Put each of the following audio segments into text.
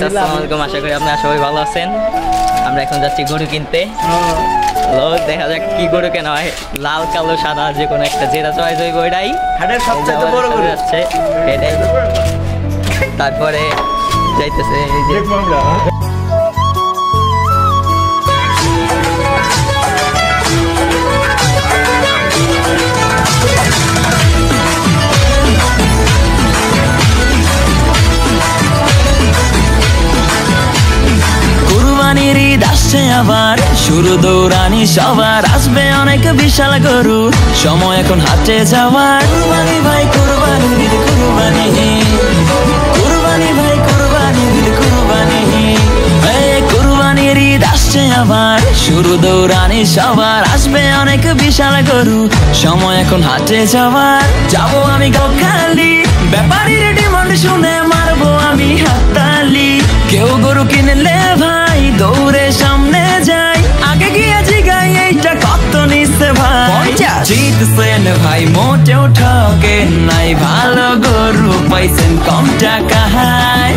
আসসালামু আলাইকুম, আশা করি আপনারা সবাই ভালো আছেন। আমরা এখন যাচ্ছি গরু কিনতে। লোক দেখা যাক কি গরু কেনা হয়, লাল কালো সাদা যে কোনো একটা, যেটা চয়েস হইব ওইটাই। হাটের সবচেয়ে বড় গরু যাচ্ছে এটাই। তারপরে যাইতেছে এই যে কুরবানির ঈদ আসছে আবার, শুরু দৌড়ানি সবার, আসবে অনেক বিশাল গরু, সময় এখন হাটে যাওয়ার। কুরবানি ভাই কুরবানি ঈদ কুরবানি, কুরবানি ভাই কুরবানি ঈদ কুরবানি, কুরবানির ঈদ আসছে আবার, শুরু দৌড়ানি সবার, আসবে অনেক বিশাল গরু, সময় এখন হাটে যাওয়ার। যাবো আমি গখালি, ব্যাপারীর ডিমান্ড শুনে মারবো আমি হাততালি। কেউ গরু কিনলে ভাই দৌড়ে সামনে যাই, আগে গিয়ে জিগাই এইটা কত নিচ্ছে ভাই। জিতছেন ভাই মোটেও ঠকে নাই, ভালো গরু পাইছেন কম টাকায়।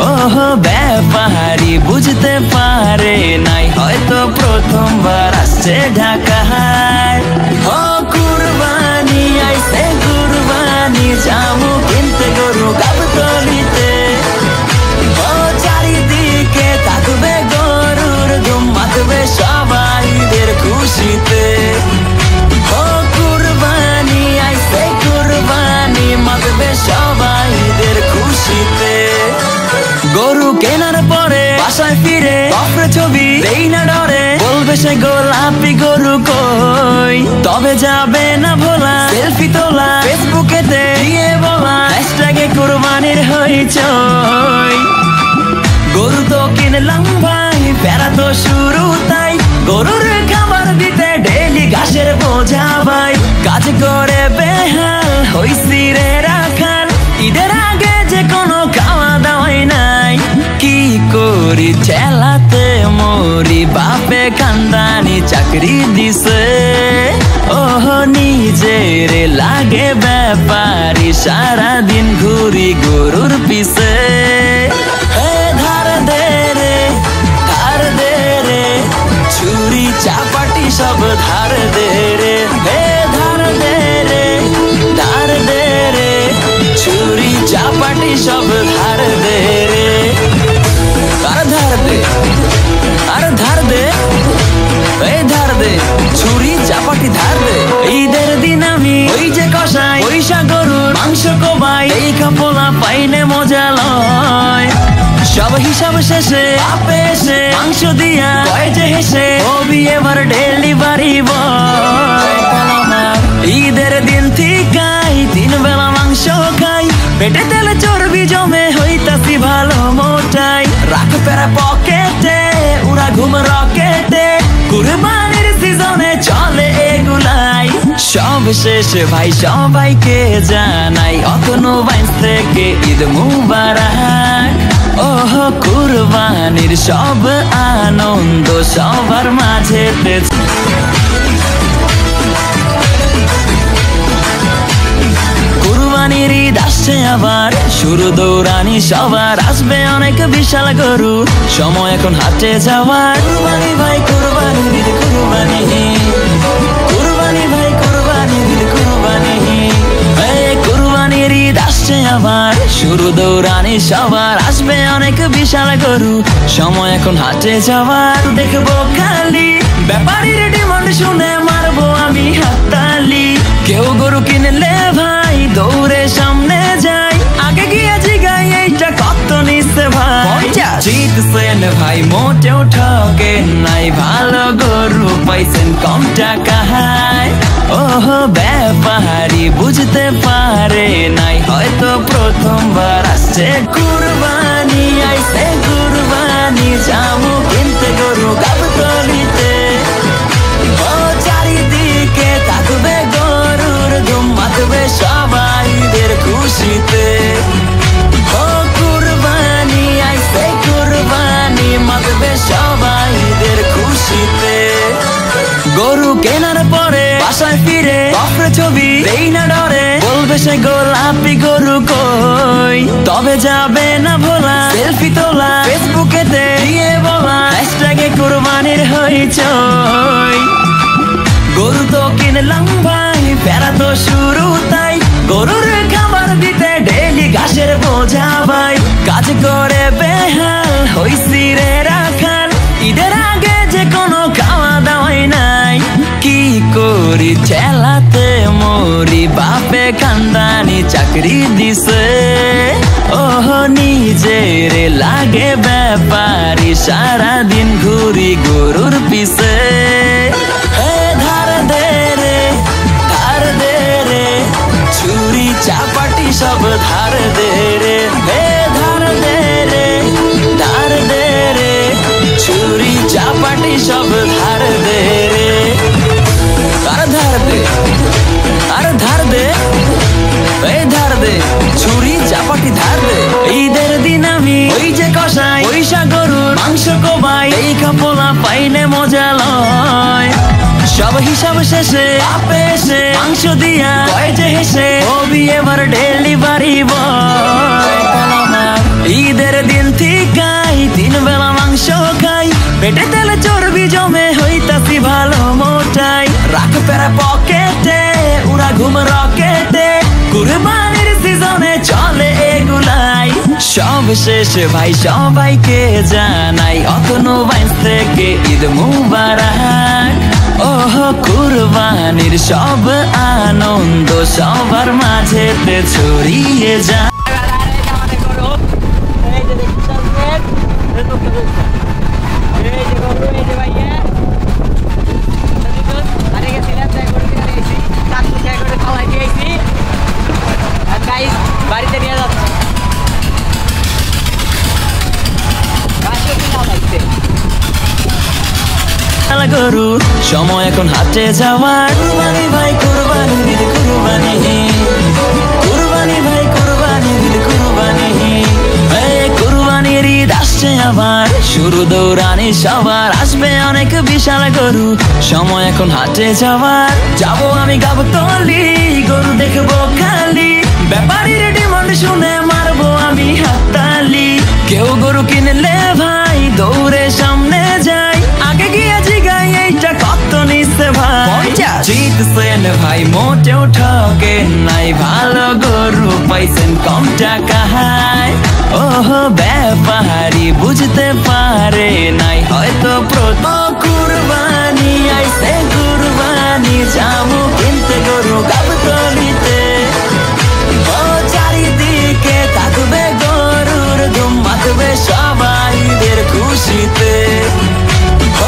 ওহো ব্যাপারী বুঝতে পারে নাই, হয়তো প্রথমবার আসছে ঢাকায়। ও কুরবানি আইছে কুরবানি, যাবো কিনতে গরু গাবতলিতে। ও চারিদিকে থাকবে গরুর ধুম, মাতবে সবাইদের খুশিতে। ও কুরবানি আইছে কুরবানি, মাতবে সবাইদের খুশিতে। গরু কেনার পরে বাসায় ফিরে কফরে ছবি দেই না ডরে, বলবে সে গোলাপি গরু কই, তবে যাবে না ভোলা সেলফি তোলা, ফেসবুকেতে দিয়ে বলা হ্যাশট্যাগে কুরবানির হইচই। গরু তো কিনলাম ভাই, বেড়া তো শুরু তাই, গরুর খাবার দিতে ডেলি ঘাসের বোঝা ভাই, কাজ করে বেহাল হইছি রে রাখাল, ঈদের আগে যে কোনো খাওয়া দাওয়াই নাই। কি করি ঠেলাতে মরি, বাপে খানদানি চাকরি দিছে, ওহ নিজের লাগে ব্যাপারী, সারাদিন ঘুরি গরুর পিছে। ধার দে রে ছুরি চাপাটি সব ধার দে রে, ধার দে রে ছুরি চাপাটি সব ধার দে রে। আর ধার দে, আর ধার দে, এই ধার দে ছুরি চাপাটি ধার দে। ঈদের দিন আমি ওই যে কষাই পয়সা গরুর মাংস কোবাই, এই কাপলা পাইলে মজা লয়। সব হিসাব শেষে আপে এসে মাংস দিয়া কয় যে হেসে, হবি এবার ডেলিভারি বয়। ঈদের দিন ঠিকাই 3 বেলা মাংস খাই, পেটে তেলে চর্বি জমে হইতাছি ভালো মোটাই। রাখ পেরা পকেটে উড়া ঘুম রকেটে, কুরবানির সিজনে চলে এগুলাই। সব শেষ ভাই সবাইকে জানাই, অতনু বাইন্স থেকে ঈদ মুবারক। ওহ কুরবানির সব আনন্দ সবার মাঝে। কুরবানির ঈদ আসছে আবার, শুরু দৌড়ানি সবার, আসবে অনেক বিশাল গরু, সময় এখন হাটে যাওয়ার। কুরবানি ভাই কুরবানি ঈদ কুরবানি, কুরবানি ভাই কুরবানি ঈদ কুরবানি, কুরবানির ঈদ আসছে আবার, শুরু দৌড়ানি সবার, আসবে অনেক বিশাল গরু, সময় এখন হাটে যাওয়ার। দেখবো খালি ব্যাপারীর ডিমান্ড শুনে মারবো আমি হাততালি। কেউ গরু কিনলে ভাই দৌড়ে সামনে যাই, আগে গিয়ে জিগাই এইটা কত নিচ্ছে ভাই। জিতছেন ভাই মোটেও ঠকে নাই, ভালো গরু পাইছেন কম টাকায়। ওহ ব্যাপারী বুঝতে পারে নাই, হয়তো প্রথমবার আসছে কুরবানি আইছে কুরবানি, যাবো কিনতে গরু গাবতলিতে। ও চারিদিকে থাকবে গরুর ধুম, মাতবে সবাইদের খুশিতে। ও কুরবানি আইছে কুরবানি, মাতবে সবাইদের খুশিতে। গরু কেনার পরে বাসায় ফিরে কফরে ছবি দেই না ডরে, বলবে সে গোলাপি গরু কই, তবে যাবে না ভোলা সেলফি তোলা, চই। গরু তো কিনলাম ভাই, বেড়া তো শুরু তাই, গরুর খাবার দিতে ডেলি ঘাসের বোঝা ভাই। কাজ করে বেহাল হইছি রে রাখাল, ঈদের আগে যে কোনো খাওয়া দাওয়াই নাই। কি করি ঠেলাতে মরি, বাপে খানদানি চাকরি দিছে। ওহ নিজের লাগে ব্যাপারি, সারাদিন ঘুরি গরুর পিছে। ধার দে রে ছুরি চাপাটি সব ধার দে রে। ধার দে রে ছুরি চাপাটি সব ধার দে রে। আর ধার দে, আর ধার দে, এই ধার দে ছুরি চাপাটি ধার দে। ঈদের দিন আমি ওই যে কষাই পয়সা গরুর মাংস কোবাই, এই কাপলা পাইলে মজা লয়। সব হিসাব শেষে আপে এসে মাংস দিয়া কয় যে হেসে, হবি এবার ডেলিভারি বয়। ঈদের দিন ঠিকাই 3 বেলা মাংস খাই, পেটে তেলে চর্বি জমে হইতাছি ভালো মোটাই। রাখ পেরা পকেটে উড়া ঘুম রকেটে, কুরবানির সিজনে চলে এগুলাই। সব শেষ ভাই সবাইকে জানাই, অতনু বাইস থেকে ঈদ মুবারক। ওহ কুরবানির সব আনন্দ সবার মাঝেতে ছড়িয়ে যায়। বাড়িতে নিয়ে যাচ্ছে গরু, সময় এখন হাটে যাওয়ার। কুরবানি ভাই কুরবানি দিল কুরবানি, কুরবানি ভাই কুরবানি দিল কুরবানি। কুরবানির ঈদ আসছে আবার, শুরু দৌড়ানি সবার, আসবে অনেক বিশাল গরু, সময় এখন হাটে যাওয়ার। যাবো আমি গাবতলি, গরু দেখবো খালি, ব্যাপারীর ডিমান্ড শুনে মারবো আমি হাততালি। কেউ গরু কিনলে ভাই দৌড়ে সামনে যাই, আগে গিয়ে জিগাই এইটা কত নিচ্ছে ভাই। জিতছেন ভাই মোটেও ঠকেন নাই, ভালো গরু পাইছেন কম টাকায়। ওহ ব্যাপারী বুঝতে পারে নাই হয়তো কুরবানি আইছে কুরবানি, যাবো কিনতে গরু গাবতলিতে। ও চারিদিকে থাকবে গরুর ধুম, মাতবে সবাইদের খুশিতে।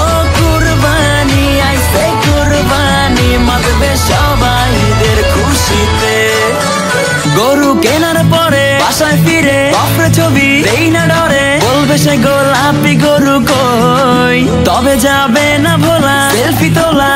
ও কুরবানি আইছে কুরবানি, মাতবে সবাইদের খুশিতে। গরু কেনার পরে বাসায় ফিরে বাপরে ছবি দেই না ডরে, বলবে সে গোলাপি গরু কই, তবে যাবে না ভোলা সেলফি তোলা